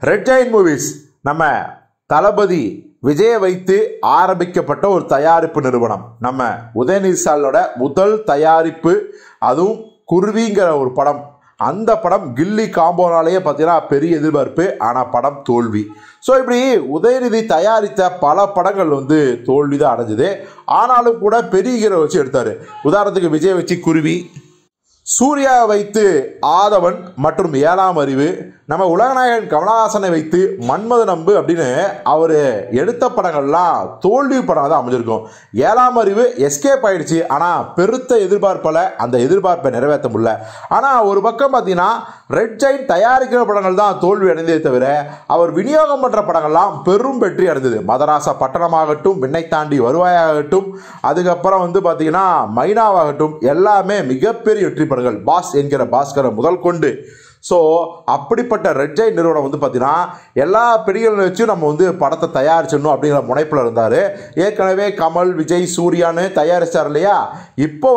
Red giant movies நம்ம தளபதி விஜயை வைத்து ஆரம்பிக்கப்பட்ட ஒரு தயாரிப்பு நிறுவனம். நம்ம உதயநிதி ஸ்டாலினோட முதல் தயாரிப்பு, அதுவும் குருவிங்கிற ஒரு படம். அந்த படம் கில்லி காம்போனாலேயே பார்த்தீங்கன்னா பெரிய எதிர்பார்ப்பு, ஆனால் படம் தோல்வி. ஸோ இப்படி உதயநிதி தயாரித்த பல படங்கள் தோல்வி தான் அடைஞ்சது. ஆனாலும் கூட பெரிய ஹீரோ வச்சு எடுத்தார். உதாரணத்துக்கு விஜய் வச்சு குருவி, சூர்யா வைத்து ஆதவன் மற்றும் ஏழாம் அறிவு, நம்ம உலகநாயகன் கமலஹாசனை வைத்து மன்மத நம்பு அப்படின்னு அவர் எடுத்த படங்கள்லாம் தோல்வி படம் தான் அமைஞ்சிருக்கும். ஏழாம் அறிவு எஸ்கேப் ஆயிடுச்சு, ஆனால் பெருத்த எதிர்பார்ப்பில் அந்த எதிர்பார்ப்பை நிறைவேற்ற முடியல. ஆனால் ஒரு பக்கம் பார்த்தீங்கன்னா ரெட் ஜெயண்ட் தயாரிக்கிற படங்கள் தான் தோல்வி அடைந்ததே தவிர அவர் விநியோகம் பண்ணுற படங்கள்லாம் பெரும் வெற்றி அடைந்தது. மதராச பட்டணமாகட்டும், விண்ணை தாண்டி வருவாயாகட்டும், அதுக்கப்புறம் பார்த்தீங்கன்னா மைனாவாகட்டும், எல்லாமே மிகப்பெரிய வெற்றி படங்கள். பாஸ் என்கிற பாஸ்கரை முதல் கொண்டு. ஸோ அப்படிப்பட்ட ரெட் ஜெயண்ட் நிறுவனம் பார்த்தீங்கன்னா எல்லா பெரியகளை வச்சும் நம்ம படத்தை தயாரிச்சிடணும் அப்படிங்கிற முனைப்பில் இருந்தார். ஏற்கனவே கமல், விஜய், சூர்யான்னு தயாரிச்சார் இல்லையா? இப்போ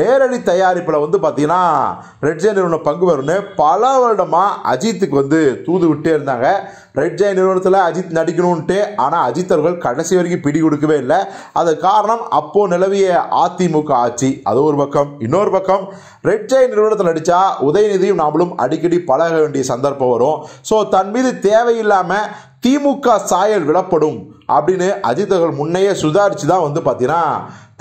நேரடி தயாரிப்பில் பார்த்தீங்கன்னா ரெட் ஜெயண்ட் நிறுவனம் பங்கு வரும்னு பல வருடமாக அஜித்துக்கு தூது விட்டே இருந்தாங்க. ரெட் ஜெயண்ட் நிறுவனத்தில் அஜித் நடிக்கணும்ன்ட்டு. ஆனால் அஜித் அவர்கள் கடைசி வரைக்கும் பிடி கொடுக்கவே இல்லை. அது காரணம் அப்போ நிலவிய அதிமுக ஆட்சி. அது ஒரு பக்கம். இன்னொரு பக்கம் ரெட் ஜெயண்ட் நிறுவனத்தில் நடித்தா உதயநிதியும் நாமளும் அடிக்கடி பழக வேண்டிய சந்தர்ப்பம் வரும். ஸோ தன் மீது தேவையில்லாமல் திமுக சாயல் விடப்படும் அப்படின்னு அஜித் அவர்கள் முன்னையே சுதாரித்து தான் பார்த்தீங்கன்னா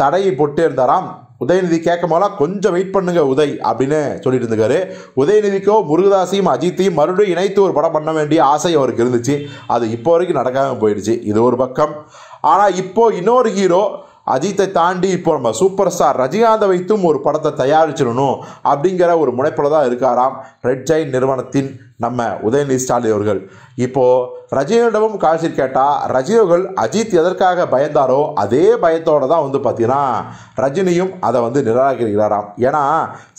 தடையை போட்டே இருந்தாராம். உதயநிதி கேட்கும் போதெல்லாம் கொஞ்சம் வெயிட் பண்ணுங்க உதய் அப்படின்னு சொல்லிட்டு இருந்திருக்காரு. உதயநிதிக்கோ முருகதாசையும் அஜித்தையும் மறுபடியும் இணைத்து ஒரு படம் பண்ண வேண்டிய ஆசை அவருக்கு இருந்துச்சு. அது இப்போ வரைக்கும் நடக்காமல் போயிடுச்சு. இது ஒரு பக்கம். ஆனால் இப்போ இன்னொரு ஹீரோ அஜித்தை தாண்டி இப்போ நம்ம சூப்பர் ஸ்டார் ரஜினிகாந்தை வைத்தும் ஒரு படத்தை தயாரிச்சிடணும் அப்படிங்கிற ஒரு முனைப்பில் தான் இருக்காராம் ரெட் ஜெயண்ட் நிறுவனத்தின் நம்ம உதயநிதி ஸ்டாலின் அவர்கள். இப்போது ரஜினியிடமும் காட்சி கேட்டால் ரஜினி அவர்கள் அஜித் எதற்காக பயந்தாரோ அதே பயத்தோடு தான் பார்த்தீங்கன்னா ரஜினியும் அதை நிராகரிக்கிறாராம். ஏன்னா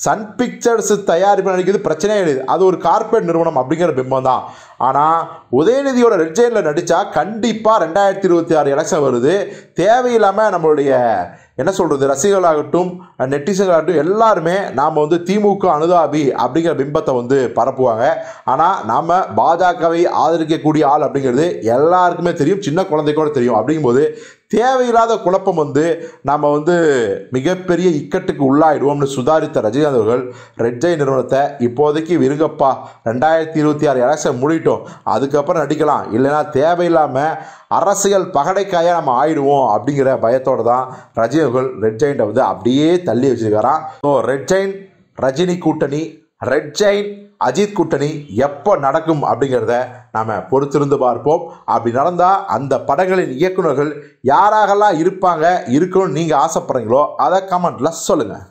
சன் பிக்சர்ஸ் தயாரிப்பு நடிக்கிறது பிரச்சனையே கிடையாது, அது ஒரு கார்ப்பரேட் நிறுவனம் அப்படிங்கிற பிம்பம் தான். ஆனால் உதயநிதியோட ரெட் ஜெயண்டில் நடித்தா கண்டிப்பாக 2026 எலெக்ஷன் வருது. தேவையில்லாமல் நம்மளுடைய என்ன சொல்கிறது, ரசிகர்களாகட்டும் நெட்டிசன்களாகட்டும் எல்லாருமே நாம் திமுக அனுதாபி அப்படிங்கிற பிம்பத்தை பரப்புவாங்க. ஆனால் நாம் பாஜகவை ஆதரிக்கக்கூடிய ஆள் அப்படிங்கிறது எல்லாருக்குமே தெரியும், சின்ன குழந்தைக்கூட தெரியும். அப்படிங்கும்போது தேவையில்லாத குழப்பம் நாம் மிகப்பெரிய இக்கட்டுக்கு உள்ளாயிடுவோம்னு சுதாரித்த ரஜினிகாந்த் அவர்கள் ரெட் ஜெயண்ட் நிறுவனத்தை இப்போதைக்கு விருங்கப்பா, 2026 எலெக்ஷன் முடிட்டோம், அதுக்கப்புறம் நடிக்கலாம், இல்லைன்னா தேவையில்லாமல் அரசியல் பகடைக்காயாக நம்ம ஆயிடுவோம் அப்படிங்கிற பயத்தோடு தான் ரஜினி அவர்கள் ரெட் ஜெயண்ட்டை அப்படியே தள்ளி வச்சிருக்காராம். ஸோ ரெட் ஜெயண்ட் ரஜினி கூட்டணி, ரெட் ஜெயண்ட் அஜித் கூட்டணி எப்போ நடக்கும் அப்படிங்கிறத நாம் பொறுத்திருந்து பார்ப்போம். அப்படி நடந்தால் அந்த படங்களின் இயக்குநர்கள் யாராகலாம் இருக்கணும்னு நீங்கள் ஆசைப்படுறீங்களோ அதை கமெண்ட்டில் சொல்லுங்கள்.